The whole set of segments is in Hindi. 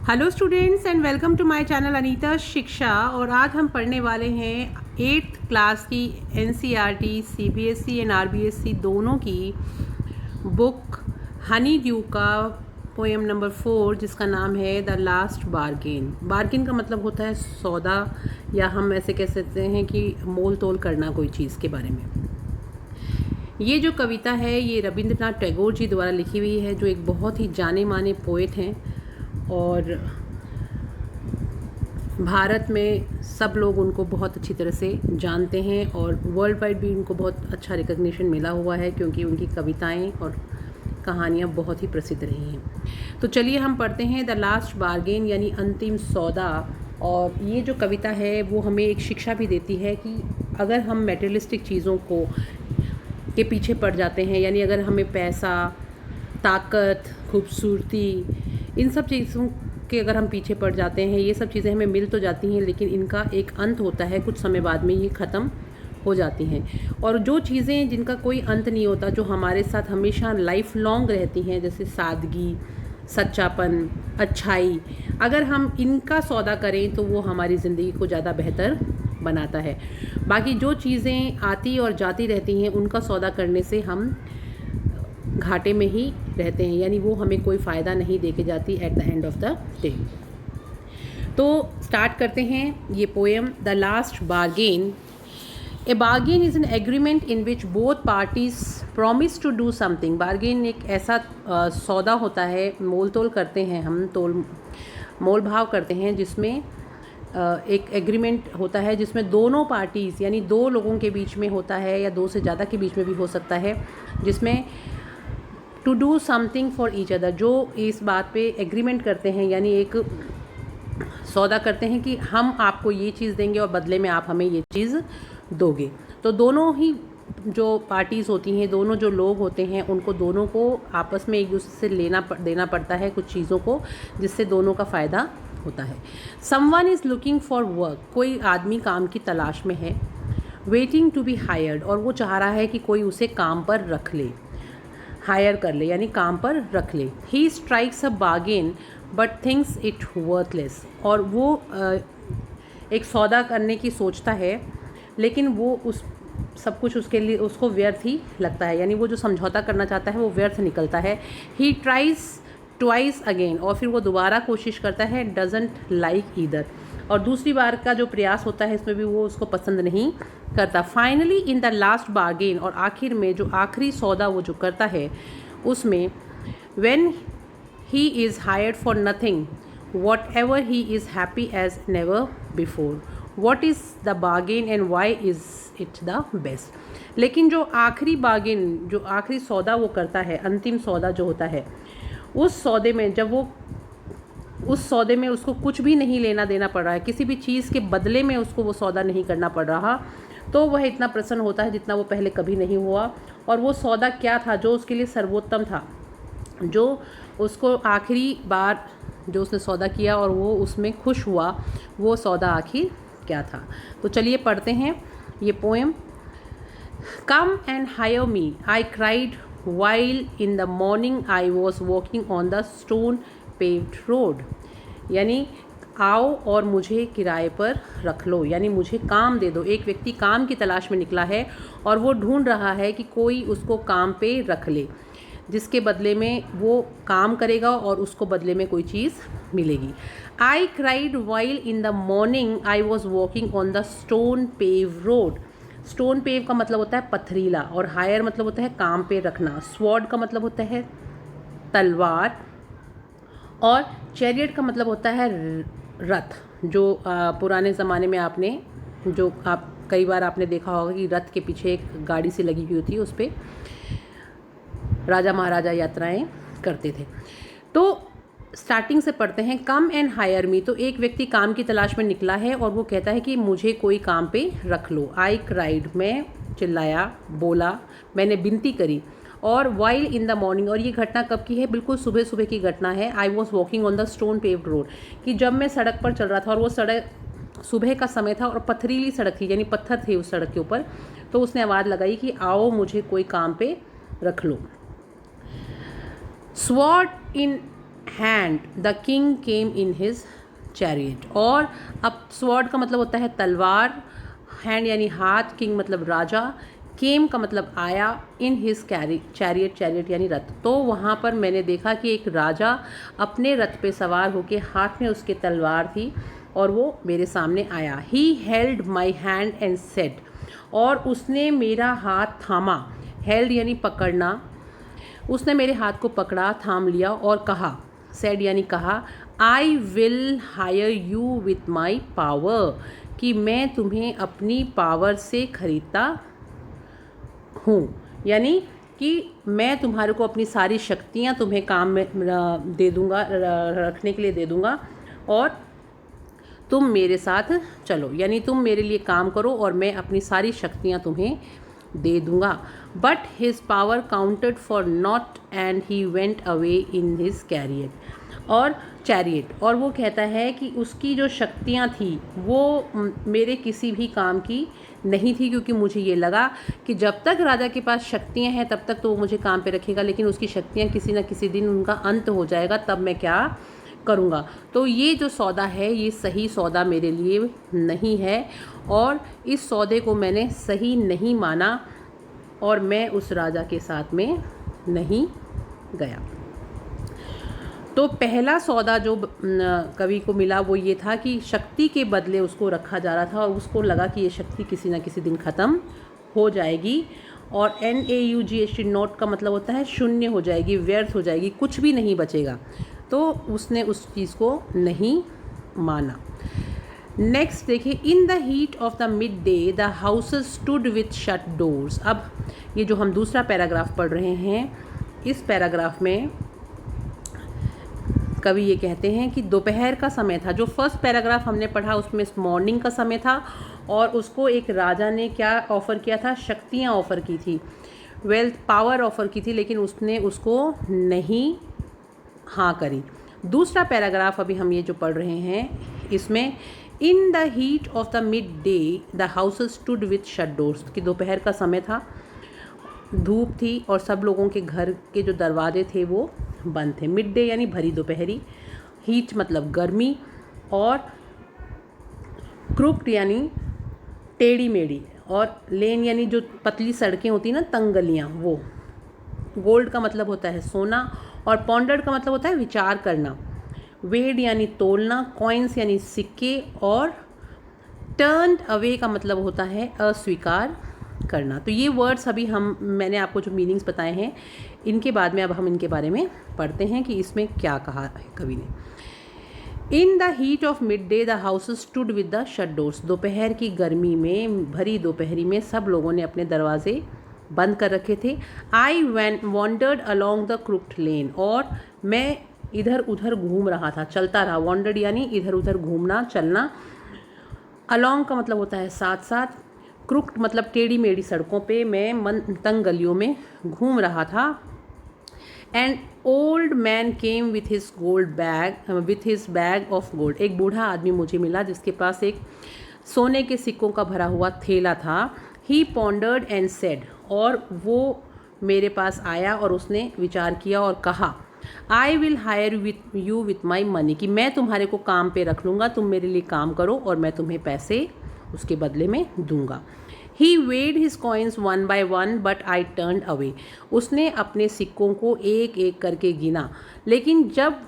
Hello students and welcome to my channel Anita Shiksha. और आज हम पढ़ने वाले हैं 8th क्लास की NCERT CBSE एंड RBSE दोनों की बुक हनी ड्यू का पोएम नंबर 4 जिसका नाम है द लास्ट बार्गेन। बार्गेन का मतलब होता है सौदा, या हम ऐसे कह सकते हैं कि मोल तोल करना कोई चीज़ के बारे में। ये जो कविता है ये रविंद्रनाथ टैगोर जी द्वारा लिखी हुई है, जो एक बहुत ही जाने माने पोएट हैं और भारत में सब लोग उनको बहुत अच्छी तरह से जानते हैं और वर्ल्ड वाइड भी उनको बहुत अच्छा रिकग्निशन मिला हुआ है, क्योंकि उनकी कविताएं और कहानियां बहुत ही प्रसिद्ध रही हैं। तो चलिए हम पढ़ते हैं द लास्ट बार्गेन यानी अंतिम सौदा। और ये जो कविता है वो हमें एक शिक्षा भी देती है कि अगर हम मेटेरियलिस्टिक चीज़ों को के पीछे पड़ जाते हैं, यानी अगर हमें पैसा, ताकत, खूबसूरती, इन सब चीज़ों के अगर हम पीछे पड़ जाते हैं, ये सब चीज़ें हमें मिल तो जाती हैं लेकिन इनका एक अंत होता है, कुछ समय बाद में ये ख़त्म हो जाती हैं। और जो चीज़ें जिनका कोई अंत नहीं होता, जो हमारे साथ हमेशा लाइफ लॉन्ग रहती हैं, जैसे सादगी, सच्चापन, अच्छाई, अगर हम इनका सौदा करें तो वो हमारी ज़िंदगी को ज़्यादा बेहतर बनाता है। बाकी जो चीज़ें आती और जाती रहती हैं उनका सौदा करने से हम घाटे में ही रहते हैं, यानी वो हमें कोई फ़ायदा नहीं दे के जाती at the end of the day. तो स्टार्ट करते हैं ये poem the last bargain. A bargain is an agreement in which both parties promise to do something. Bargain एक ऐसा सौदा होता है, मोल तोल करते हैं हम, मोल भाव करते हैं, जिसमें एक एग्रीमेंट होता है जिसमें दोनों पार्टीज़ यानी दो लोगों के बीच में होता है या दो से ज़्यादा के बीच में भी हो सकता है, जिसमें to do something for each other, जो इस बात पे एग्रीमेंट करते हैं, यानी एक सौदा करते हैं कि हम आपको ये चीज़ देंगे और बदले में आप हमें ये चीज़ दोगे। तो दोनों ही जो पार्टीज़ होती हैं, दोनों जो लोग होते हैं, उनको दोनों को आपस में एक दूसरे से देना पड़ता है कुछ चीज़ों को, जिससे दोनों का फ़ायदा होता है। Someone is looking for work, कोई आदमी काम की तलाश में है। वेटिंग टू बी हायर्ड, और वो चाह रहा है कि कोई उसे काम पर रख ले, हायर कर ले, यानी काम पर रख ले। He strikes a bargain but thinks it worthless, और वो एक सौदा करने की सोचता है लेकिन वो उस सब कुछ उसके लिए उसको व्यर्थ ही लगता है, यानी वो जो समझौता करना चाहता है वो व्यर्थ निकलता है। ही ट्राइज ट्वाइस अगेन, और फिर वो दोबारा कोशिश करता है। डजंट लाइक ईदर, और दूसरी बार का जो प्रयास होता है इसमें भी वो उसको पसंद नहीं करता। Finally in the last bargain, और आखिर में जो आखिरी सौदा वो जो करता है उसमें, when he is hired for nothing whatever he is happy as never before. What is the bargain and why is it the best. लेकिन जो आखिरी बार्गेन, जो आखिरी सौदा वो करता है, अंतिम सौदा जो होता है, उस सौदे में जब वो उस सौदे में उसको कुछ भी नहीं लेना देना पड़ रहा है, किसी भी चीज़ के बदले में उसको वो सौदा नहीं करना पड़ रहा, तो वह इतना प्रसन्न होता है जितना वो पहले कभी नहीं हुआ। और वो सौदा क्या था जो उसके लिए सर्वोत्तम था, जो उसको आखिरी बार जो उसने सौदा किया और वो उसमें खुश हुआ, वो सौदा आखिर क्या था। तो चलिए पढ़ते हैं ये poem. Come and hire me, I cried while in the morning I was walking on the stone paved road, यानी आओ और मुझे किराए पर रख लो, यानी मुझे काम दे दो। एक व्यक्ति काम की तलाश में निकला है और वो ढूंढ रहा है कि कोई उसको काम पे रख ले, जिसके बदले में वो काम करेगा और उसको बदले में कोई चीज़ मिलेगी। I cried while in the morning I was walking on the stone paved road। Stone pave का मतलब होता है पथरीला, और हायर मतलब होता है काम पे रखना। स्वॉर्ड का मतलब होता है तलवार, और चैरियट का मतलब होता है रथ। जो पुराने ज़माने में आपने जो आप कई बार आपने देखा होगा कि रथ के पीछे एक गाड़ी सी लगी हुई होती है, उस पर राजा महाराजा यात्राएं करते थे। तो स्टार्टिंग से पढ़ते हैं। कम एंड हायर मी, तो एक व्यक्ति काम की तलाश में निकला है और वो कहता है कि मुझे कोई काम पे रख लो। आई क्राइड, मैं चिल्लाया, बोला, मैंने विनती करी। और वाइल इन द मॉर्निंग, और ये घटना कब की है, बिल्कुल सुबह सुबह की घटना है। I was walking on the stone paved road, कि जब मैं सड़क पर चल रहा था और वो सड़क सुबह का समय था और पथरीली सड़क थी, यानी पत्थर थे उस सड़क के ऊपर, तो उसने आवाज़ लगाई कि आओ मुझे कोई काम पे रख लो। Sword in hand the king came in his chariot. और अब स्वॉर्ड का मतलब होता है तलवार, हैंड यानी हाथ, किंग मतलब राजा, केम का मतलब आया, इन हिज चैरियट, चैरियट यानी रथ। तो वहाँ पर मैंने देखा कि एक राजा अपने रथ पे सवार होके, हाथ में उसके तलवार थी और वो मेरे सामने आया। He held my hand and said, और उसने मेरा हाथ थामा, हेल्ड यानी पकड़ना, उसने मेरे हाथ को पकड़ा, थाम लिया और कहा, सेड यानी कहा, I will hire you with my power, कि मैं तुम्हें अपनी पावर से खरीदता हूँ, यानी कि मैं तुम्हारे को अपनी सारी शक्तियाँ तुम्हें काम में दे दूँगा, रखने के लिए दे दूँगा, और तुम मेरे साथ चलो, यानी तुम मेरे लिए काम करो और मैं अपनी सारी शक्तियाँ तुम्हें दे दूँगा। But his power counted for not and he went away in his chariot, और वो कहता है कि उसकी जो शक्तियाँ थी वो मेरे किसी भी काम की नहीं थी, क्योंकि मुझे ये लगा कि जब तक राजा के पास शक्तियाँ हैं तब तक तो वो मुझे काम पे रखेगा, लेकिन उसकी शक्तियाँ किसी न किसी दिन उनका अंत हो जाएगा, तब मैं क्या करूँगा। तो ये जो सौदा है ये सही सौदा मेरे लिए नहीं है, और इस सौदे को मैंने सही नहीं माना और मैं उस राजा के साथ में नहीं गया। तो पहला सौदा जो कवि को मिला वो ये था कि शक्ति के बदले उसको रखा जा रहा था, और उसको लगा कि ये शक्ति किसी न किसी दिन ख़त्म हो जाएगी, और NAUGHT नॉट का मतलब होता है शून्य हो जाएगी, व्यर्थ हो जाएगी, कुछ भी नहीं बचेगा। तो उसने उस चीज़ को नहीं माना। नेक्स्ट देखिए, in the heat of the mid day the houses stood with shut doors. अब ये जो हम दूसरा पैराग्राफ पढ़ रहे हैं, इस पैराग्राफ में कवि ये कहते हैं कि दोपहर का समय था। जो फर्स्ट पैराग्राफ हमने पढ़ा उसमें मॉर्निंग का समय था, और उसको एक राजा ने क्या ऑफ़र किया था, शक्तियाँ ऑफ़र की थी, वेल्थ, पावर ऑफ़र की थी, लेकिन उसने उसको नहीं हाँ करी। दूसरा पैराग्राफ अभी हम ये जो पढ़ रहे हैं इसमें, in the heat of the mid day the houses stood with shut doors, कि दोपहर का समय था, धूप थी और सब लोगों के घर के जो दरवाजे थे वो बंद थे। मिड डे यानी भरी दोपहरी, हीट मतलब गर्मी, और क्रुक्ड यानी टेढ़ी मेढ़ी, और लेन यानी जो पतली सड़कें होती ना, तंग गलियाँ, वो। गोल्ड का मतलब होता है सोना, और पॉन्डर्ड का मतलब होता है विचार करना, वेड यानी तोलना, कॉइन्स यानी सिक्के, और टर्न्ड अवे का मतलब होता है अस्वीकार करना। तो ये वर्ड्स अभी मैंने आपको जो मीनिंग्स बताए हैं इनके बाद में अब हम इनके बारे में पढ़ते हैं कि इसमें क्या कहा है कवि ने। In the heat of mid day the houses stood with the shut doors. दोपहर की गर्मी में, भरी दोपहरी में सब लोगों ने अपने दरवाजे बंद कर रखे थे। I wandered along the crooked lane, और मैं इधर उधर घूम रहा था, चलता रहा। वॉन्डर्ड यानी इधर उधर घूमना, चलना। अलॉन्ग का मतलब होता है साथ साथ, क्रुक्ड मतलब टेढ़ी मेढ़ी सड़कों पे मैं तंग गलियों में घूम रहा था। And old man came with his bag of gold. एक बूढ़ा आदमी मुझे मिला जिसके पास एक सोने के सिक्कों का भरा हुआ थैला था। ही पॉन्डर्ड एंड सेड, और वो मेरे पास आया और उसने विचार किया और कहा, I will hire you with my money, कि मैं तुम्हारे को काम पे रख लूँगा, तुम मेरे लिए काम करो और मैं तुम्हें पैसे उसके बदले में दूंगा। He weighed his coins one by one but I turned away. उसने अपने सिक्कों को एक एक करके गिना, लेकिन जब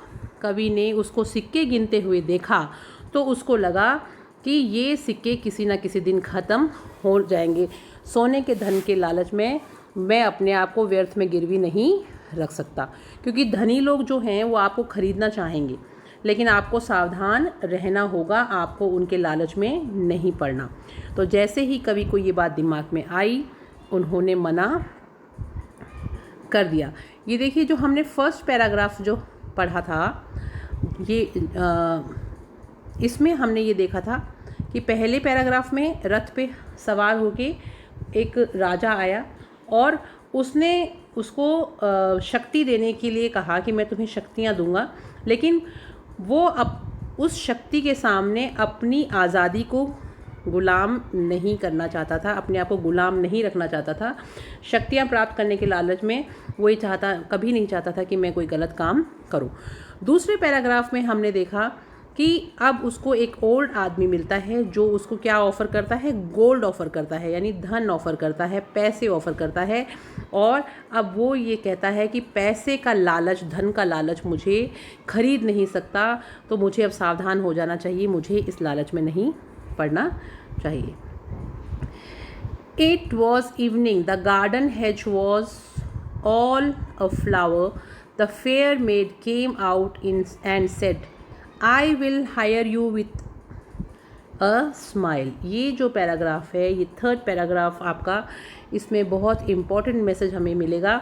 कवि ने उसको सिक्के गिनते हुए देखा तो उसको लगा कि ये सिक्के किसी न किसी दिन ख़त्म हो जाएंगे। सोने के धन के लालच में मैं अपने आप को व्यर्थ में गिरवी नहीं रख सकता, क्योंकि धनी लोग जो हैं वो आपको ख़रीदना चाहेंगे, लेकिन आपको सावधान रहना होगा, आपको उनके लालच में नहीं पड़ना। तो जैसे ही कवि को ये बात दिमाग में आई, उन्होंने मना कर दिया। ये देखिए, जो हमने फर्स्ट पैराग्राफ जो पढ़ा था, ये इसमें हमने ये देखा था कि पहले पैराग्राफ में रथ पे सवार होके एक राजा आया और उसने उसको शक्ति देने के लिए कहा कि मैं तुम्हें शक्तियाँ दूंगा, लेकिन वो उस शक्ति के सामने अपनी आज़ादी को गुलाम नहीं करना चाहता था, अपने आप को गुलाम नहीं रखना चाहता था। शक्तियाँ प्राप्त करने के लालच में वो ये कभी नहीं चाहता था कि मैं कोई गलत काम करूं। दूसरे पैराग्राफ में हमने देखा कि अब उसको एक ओल्ड आदमी मिलता है जो उसको क्या ऑफ़र करता है, गोल्ड ऑफ़र करता है, यानी धन ऑफ़र करता है, पैसे ऑफ़र करता है। और अब वो ये कहता है कि पैसे का लालच, धन का लालच मुझे खरीद नहीं सकता, तो मुझे अब सावधान हो जाना चाहिए, मुझे इस लालच में नहीं पड़ना चाहिए। It was evening. The garden hedge was all aflower. The fair maid came out and said, I will hire you with a smile. ये जो पैराग्राफ है, ये थर्ड पैराग्राफ आपका, इसमें बहुत इम्पॉर्टेंट मैसेज हमें मिलेगा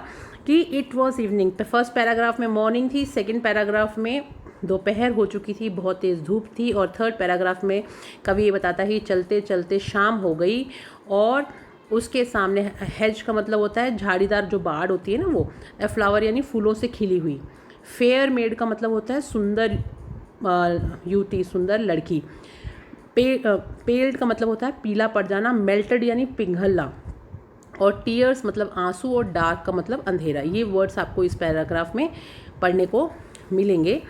कि it was evening. First paragraph में मॉर्निंग थी, सेकेंड पैराग्राफ में दोपहर हो चुकी थी, बहुत तेज़ धूप थी, और थर्ड पैराग्राफ में कवि ये बताता है चलते चलते शाम हो गई और उसके सामने, हेज का मतलब होता है झाड़ीदार जो बाड़ होती है ना, वो फ्लावर यानी फूलों से खिली हुई। फेयर मेड का मतलब होता है सुंदर युवती, सुंदर लड़की। पेल्ड का मतलब होता है पीला पड़ जाना, मेल्टेड यानी पिघलना, और टीयर्स मतलब आंसू, और डार्क का मतलब अंधेरा। ये वर्ड्स आपको इस पैराग्राफ में पढ़ने को मिलेंगे।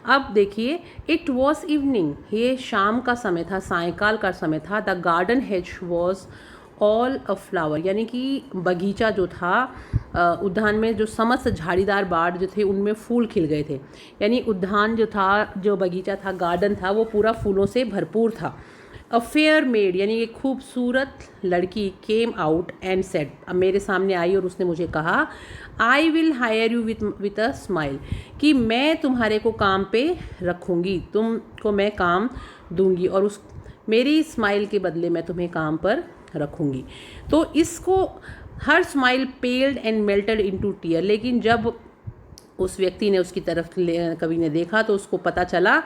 अब देखिए, इट वॉज इवनिंग, ये शाम का समय था, सायंकाल का समय था। The garden hedge was all a flower, यानी कि बगीचा जो था, उद्यान में जो समस्त झाड़ीदार बाड़ जो थे उनमें फूल खिल गए थे। यानी उद्यान जो था, जो बगीचा था, गार्डन था, वो पूरा फूलों से भरपूर था। अ फेयर मेड यानी एक खूबसूरत लड़की केम आउट एंड सेड, अब मेरे सामने आई और उसने मुझे कहा, I will hire you with a smile, कि मैं तुम्हारे को काम पे रखूँगी, तुमको मैं काम दूंगी और उस मेरी स्माइल के बदले मैं तुम्हें काम पर रखूँगी। तो इसको हर smile paled and melted into tear, लेकिन जब उस व्यक्ति ने उसकी तरफ कवि ने देखा तो उसको पता चला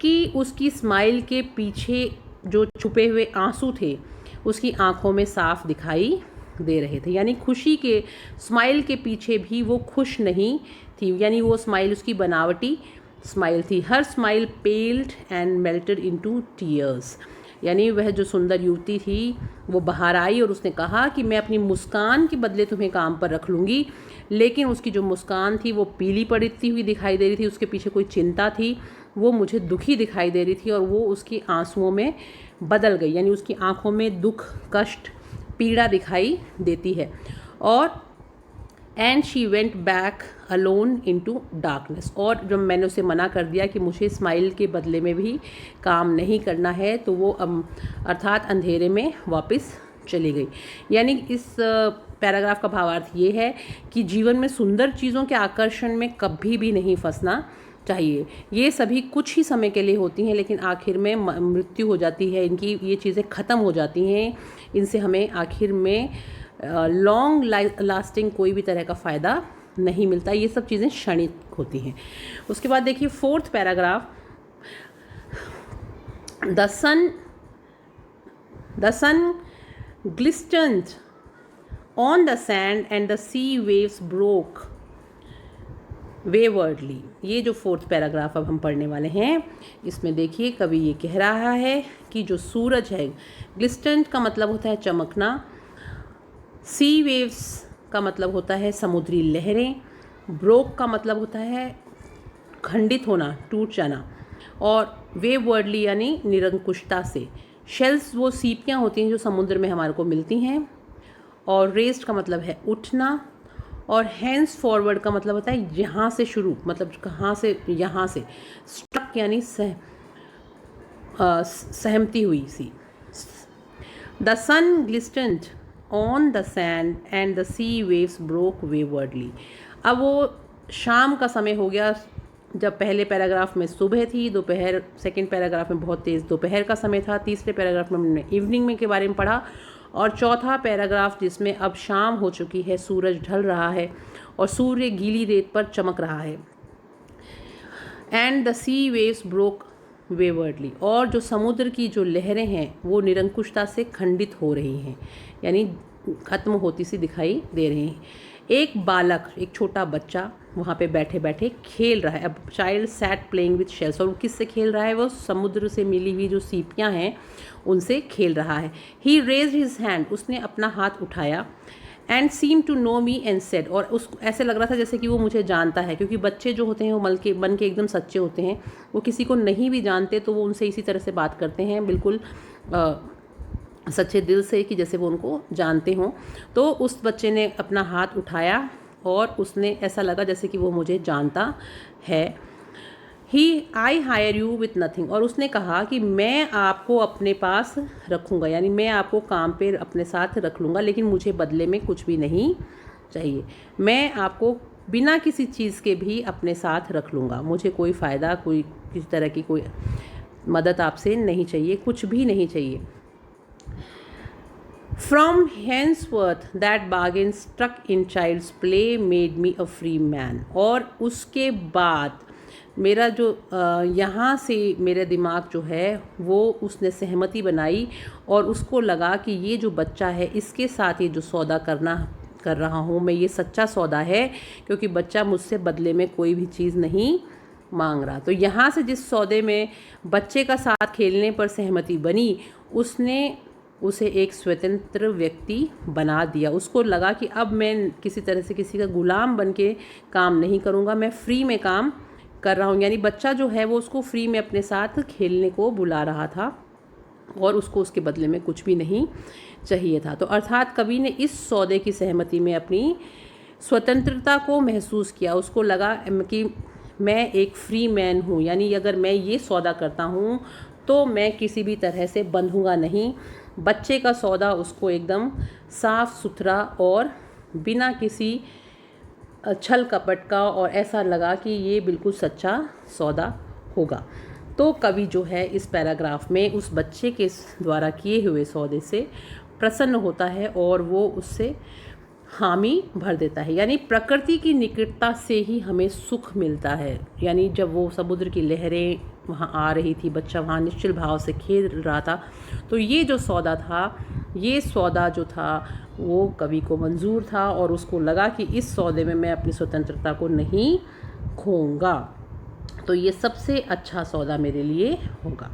कि उसकी स्माइल के पीछे जो छुपे हुए आंसू थे उसकी आंखों में साफ दिखाई दे रहे थे। यानी खुशी के स्माइल के पीछे भी वो खुश नहीं थी, यानी वो स्माइल उसकी बनावटी स्माइल थी। हर smile paled and melted into tears, यानी वह जो सुंदर युवती थी वो बाहर आई और उसने कहा कि मैं अपनी मुस्कान के बदले तुम्हें काम पर रख लूँगी, लेकिन उसकी जो मुस्कान थी वो पीली पड़ती हुई दिखाई दे रही थी, उसके पीछे कोई चिंता थी, वो मुझे दुखी दिखाई दे रही थी और वो उसकी आंसुओं में बदल गई, यानी उसकी आंखों में दुख, कष्ट, पीड़ा दिखाई देती है। और and she went back alone into darkness, और जब मैंने उसे मना कर दिया कि मुझे स्माइल के बदले में भी काम नहीं करना है, तो वो अर्थात अंधेरे में वापस चली गई। यानी इस पैराग्राफ का भावार्थ ये है कि जीवन में सुंदर चीज़ों के आकर्षण में कभी भी नहीं फंसना चाहिए। ये सभी कुछ ही समय के लिए होती हैं, लेकिन आखिर में मृत्यु हो जाती है, इनकी ये चीज़ें ख़त्म हो जाती हैं, इनसे हमें आखिर में लॉन्ग लास्टिंग कोई भी तरह का फ़ायदा नहीं मिलता, ये सब चीज़ें क्षणिक होती हैं। उसके बाद देखिए fourth paragraph, the sun glistened on the sand and the sea waves broke waywardly। ये जो फोर्थ पैराग्राफ अब हम पढ़ने वाले हैं, इसमें देखिए कवि ये कह रहा है कि जो सूरज है, glistened का मतलब होता है चमकना, सी वेव्स का मतलब होता है समुद्री लहरें, ब्रोक का मतलब होता है खंडित होना, टूट जाना, और वेववर्डली यानी निरंकुशता से। शेल्स वो सीपियाँ होती हैं जो समुद्र में हमारे को मिलती हैं, और रेस्ट का मतलब है उठना, और हैंड्स फॉरवर्ड का मतलब होता है यहाँ से शुरू, मतलब कहाँ से, यहाँ से। स्ट्रक यानी सहमती हुई सी। The sun glistened on the sand and the sea waves broke waywardly. अब वो शाम का समय हो गया, जब पहले पैराग्राफ में सुबह थी, दोपहर, सेकंड पैराग्राफ में बहुत तेज़ दोपहर का समय था, तीसरे पैराग्राफ में हमने इवनिंग में के बारे में पढ़ा, और चौथा पैराग्राफ जिसमें अब शाम हो चुकी है, सूरज ढल रहा है और सूर्य गीली रेत पर चमक रहा है। And the sea waves broke waywardly, और जो समुद्र की जो लहरें हैं वो निरंकुशता से खंडित हो रही हैं, यानी ख़त्म होती सी दिखाई दे रही हैं। एक बालक, एक छोटा बच्चा वहाँ पे बैठे बैठे खेल रहा है। अब child sat playing with shells, और किससे खेल रहा है? वो समुद्र से मिली हुई जो सीपियाँ हैं उनसे खेल रहा है। ही रेज्ड हिज हैंड, उसने अपना हाथ उठाया। And seem to know me and said, और उसको ऐसे लग रहा था जैसे कि वो मुझे जानता है, क्योंकि बच्चे जो होते हैं वो मन के एकदम सच्चे होते हैं। वो किसी को नहीं भी जानते तो वो उनसे इसी तरह से बात करते हैं, बिल्कुल सच्चे दिल से, कि जैसे वो उनको जानते हों। तो उस बच्चे ने अपना हाथ उठाया और उसने ऐसा लगा जैसे कि वो मुझे जानता है। I hire you with nothing, और उसने कहा कि मैं आपको अपने पास रखूँगा, यानी मैं आपको काम पे अपने साथ रख लूँगा, लेकिन मुझे बदले में कुछ भी नहीं चाहिए। मैं आपको बिना किसी चीज़ के भी अपने साथ रख लूँगा, मुझे कोई फ़ायदा, कोई किसी तरह की कोई मदद आपसे नहीं चाहिए, कुछ भी नहीं चाहिए। From henceforth that bargain struck in child's play made me a free man, और उसके बाद मेरा जो यहाँ से मेरे दिमाग जो है वो उसने सहमति बनाई, और उसको लगा कि ये जो बच्चा है इसके साथ ये जो सौदा कर रहा हूँ मैं, ये सच्चा सौदा है, क्योंकि बच्चा मुझसे बदले में कोई भी चीज़ नहीं मांग रहा। तो यहाँ से जिस सौदे में बच्चे का साथ खेलने पर सहमति बनी, उसने उसे एक स्वतंत्र व्यक्ति बना दिया। उसको लगा कि अब मैं किसी तरह से किसी का गुलाम बन के काम नहीं करूँगा, मैं फ्री में काम कर रहा हूँ। यानी बच्चा जो है वो उसको फ्री में अपने साथ खेलने को बुला रहा था, और उसको उसके बदले में कुछ भी नहीं चाहिए था। तो अर्थात कवि ने इस सौदे की सहमति में अपनी स्वतंत्रता को महसूस किया। उसको लगा कि मैं एक फ्री मैन हूँ, यानी अगर मैं ये सौदा करता हूँ तो मैं किसी भी तरह से बंधूंगा नहीं। बच्चे का सौदा उसको एकदम साफ सुथरा और बिना किसी छल कपट का, और ऐसा लगा कि ये बिल्कुल सच्चा सौदा होगा। तो कवि जो है इस पैराग्राफ में उस बच्चे के द्वारा किए हुए सौदे से प्रसन्न होता है, और वो उससे हामी भर देता है। यानी प्रकृति की निकटता से ही हमें सुख मिलता है। यानी जब वो समुद्र की लहरें वहाँ आ रही थी, बच्चा वहाँ निश्चल भाव से खेल रहा था, तो ये जो सौदा था, ये सौदा जो था वो कवि को मंजूर था, और उसको लगा कि इस सौदे में मैं अपनी स्वतंत्रता को नहीं खोऊंगा, तो ये सबसे अच्छा सौदा मेरे लिए होगा।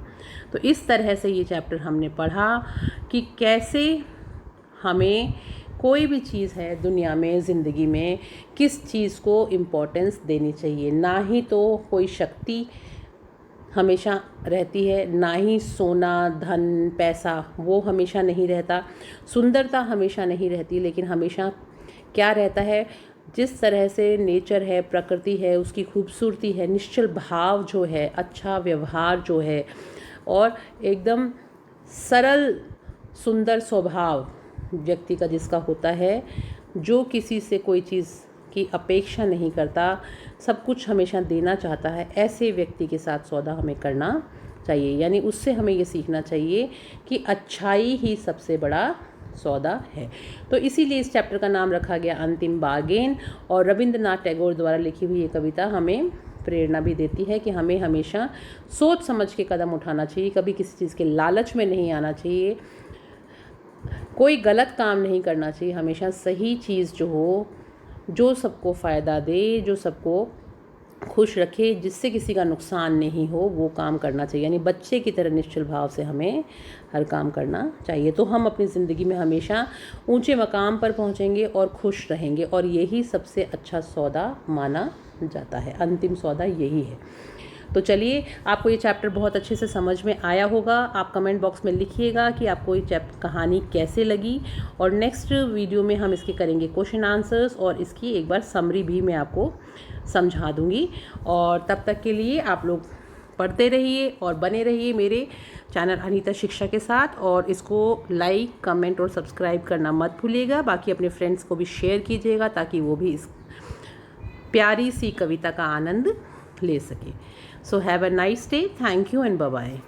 तो इस तरह से ये चैप्टर हमने पढ़ा कि कैसे हमें कोई भी चीज़ है दुनिया में, ज़िंदगी में, किस चीज़ को इम्पोर्टेंस देनी चाहिए। ना ही तो कोई शक्ति हमेशा रहती है, ना ही सोना, धन, पैसा वो हमेशा नहीं रहता, सुंदरता हमेशा नहीं रहती, लेकिन हमेशा क्या रहता है, जिस तरह से नेचर है, प्रकृति है, उसकी खूबसूरती है, निश्चल भाव जो है, अच्छा व्यवहार जो है, और एकदम सरल सुंदर स्वभाव व्यक्ति का जिसका होता है, जो किसी से कोई चीज़ की अपेक्षा नहीं करता, सब कुछ हमेशा देना चाहता है, ऐसे व्यक्ति के साथ सौदा हमें करना चाहिए। यानी उससे हमें ये सीखना चाहिए कि अच्छाई ही सबसे बड़ा सौदा है। तो इसीलिए इस चैप्टर का नाम रखा गया अंतिम बार्गेन। और रविंद्रनाथ टैगोर द्वारा लिखी हुई ये कविता हमें प्रेरणा भी देती है कि हमें हमेशा सोच समझ के कदम उठाना चाहिए, कभी किसी चीज़ के लालच में नहीं आना चाहिए, कोई गलत काम नहीं करना चाहिए। हमेशा सही चीज़ जो हो, जो सबको फ़ायदा दे, जो सबको खुश रखे, जिससे किसी का नुकसान नहीं हो, वो काम करना चाहिए। यानी बच्चे की तरह निश्चल भाव से हमें हर काम करना चाहिए। तो हम अपनी ज़िंदगी में हमेशा ऊंचे मकाम पर पहुंचेंगे और खुश रहेंगे, और यही सबसे अच्छा सौदा माना जाता है। अंतिम सौदा यही है। तो चलिए, आपको ये चैप्टर बहुत अच्छे से समझ में आया होगा। आप कमेंट बॉक्स में लिखिएगा कि आपको ये कहानी कैसे लगी, और नेक्स्ट वीडियो में हम इसके करेंगे क्वेश्चन आंसर्स, और इसकी एक बार समरी भी मैं आपको समझा दूंगी। और तब तक के लिए आप लोग पढ़ते रहिए और बने रहिए मेरे चैनल अनीता शिक्षा के साथ, और इसको लाइक, कमेंट और सब्सक्राइब करना मत भूलिएगा। बाकी अपने फ्रेंड्स को भी शेयर कीजिएगा ताकि वो भी इस प्यारी सी कविता का आनंद ले सके। So have a nice day, thank you and bye bye.